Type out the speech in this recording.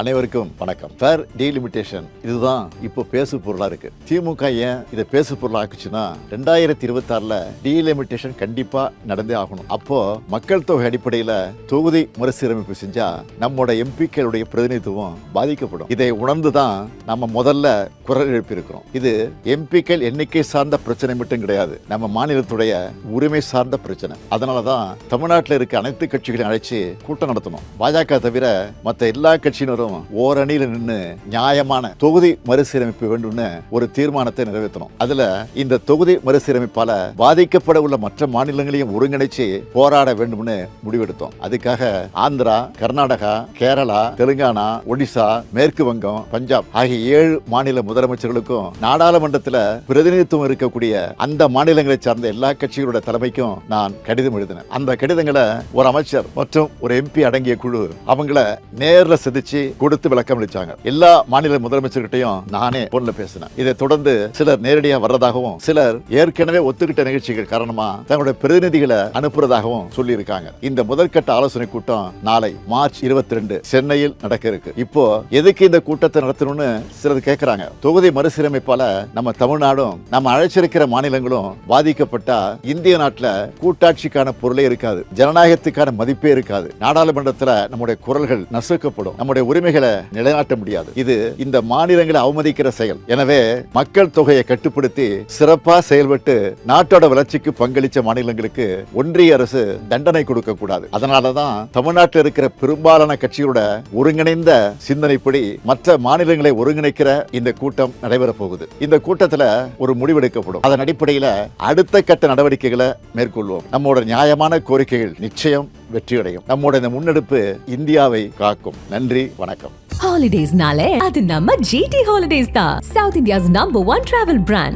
அனைவருக்கும் வணக்கம். Fair delimitation இதுதான் இப்போ பேசு பொருளா இருக்கு. திமுக ஏன் இதை பேசு பொருளா ஆக்குச்சுன்னா 2026ல டீலிமிட்டேஷன் கண்டிப்பா நடந்தே ஆகணும். அப்போ மக்கள் தொகை அடிப்படையில தொகுதி மறுசீரமைப்பு செஞ்சா நம்மோட எம்பிக்களுடைய பிரதிநிதித்துவம் பாதிக்கப்படும். இதை உணர்ந்துதான் நம்ம முதல்ல குரல் எழுப்பி இருக்கிறோம். இது எம்பிக்கள் எண்ணிக்கை சார்ந்த பிரச்சனை மட்டும் கிடையாது, நம்ம மாநிலத்துடைய உரிமை சார்ந்த பிரச்சனை. அதனாலதான் தமிழ்நாட்டில் இருக்க அனைத்து கட்சிகளையும் அழைச்சு கூட்டம் நடத்தணும். பாஜக தவிர மற்ற எல்லா கட்சியினரும் ஓரணியில நின்று நியாயமான தொகுதி மறுசீரமைப்பு வேண்டும்னு ஒரு தீர்மானத்தை நிறைவேற்றணும். அதுல இந்த தொகுதி மறுசீரமைப்பால பாதிக்கப்பட உள்ள மற்ற மாநிலங்களையும் ஒருங்கிணைச்சு போராட வேண்டும்னு முடிவெடுத்தோம். அதுக்காக ஆந்திரா, கர்நாடகா, கேரளா, தெலுங்கானா, ஒடிசா, மேற்கு வங்கம், பஞ்சாப் ஆகிய 7 மாநில முதலமைச்சர்களுக்கும் நாடாளுமன்றத்தில் பிரதிநிதித்துவம் இருக்கக்கூடிய அந்த மாநிலங்களை சார்ந்த எல்லா கட்சிகளோட தலைமைக்கும் நான் கடிதம் எழுதினேன். அந்த கடிதங்களை ஒரு அமைச்சர் மற்றும் ஒரு எம்பி அடங்கிய குழு அவங்கள நேர்ல சந்திச்சு கொடுத்து விளக்கம் அளிச்சாங்க. எல்லா மாநில முதலமைச்சர்கிட்டையும் நானே போன்ல பேசினேன். இதை தொடர்ந்து சிலர் நேரடியாக வர்றதாகவும் சிலர் ஏற்கனவே ஒத்துக்கிட்ட நிகழ்ச்சிகள் காரணமா தங்களுடைய பிரதிநிதிகளை அனுப்புறதாகவும் சொல்லி இருக்காங்க. இந்த முதற்கட்ட ஆலோசனை கூட்டம் நாளை மார்ச் 22 சென்னையில் நடக்க இருக்கு. இப்போ எதுக்கு இந்த கூட்டத்தை நடத்தணும்னு சிலர் கேட்கிறாங்க. தொகுதி மறுசீரமைப்பால நம்ம தமிழ்நாடும் நம்ம அழைச்சிருக்கிற மாநிலங்களும் பாதிக்கப்பட்டா இந்திய நாட்டில் கூட்டாட்சிக்கான பொருளே இருக்காது, ஜனநாயகத்துக்கான மதிப்பே இருக்காது, நாடாளுமன்றத்தில் நம்முடைய குரல்கள் நசுக்கப்படும், நம்முடைய உரிமைகளை நிலைநாட்ட முடியாது. இது இந்த மாநிலங்களை அவமதிக்கிற செயல். எனவே மக்கள் தொகையை கட்டுப்படுத்தி சிறப்பா செயல்பட்டு நாட்டோட வளர்ச்சிக்கு பங்களிச்ச மாநிலங்களுக்கு ஒன்றிய அரசு தண்டனை கொடுக்க கூடாது. அதனாலதான் தமிழ்நாட்டில் இருக்கிற பெரும்பாலான கட்சிகளோட ஒருங்கிணைந்த சிந்தனைப்படி மற்ற மாநிலங்களை ஒருங்கிணைக்கிற இந்த கூட்டம் நடைபெற போகுது. இந்த கூட்டத்தில் ஒரு முடிவெடுக்கப்படும். அதன் அடிப்படையில் அடுத்த கட்ட நடவடிக்கைகளை மேற்கொள்வோம். நம்மோட நியாயமான கோரிக்கைகள் நிச்சயம் வெற்றியடையும். நம்மோட இந்த முன்னெடுப்பு இந்தியாவை காக்கும். நன்றி, வணக்கம். Holidays nale adu namma GT Holidays da, South India's #1 travel brand.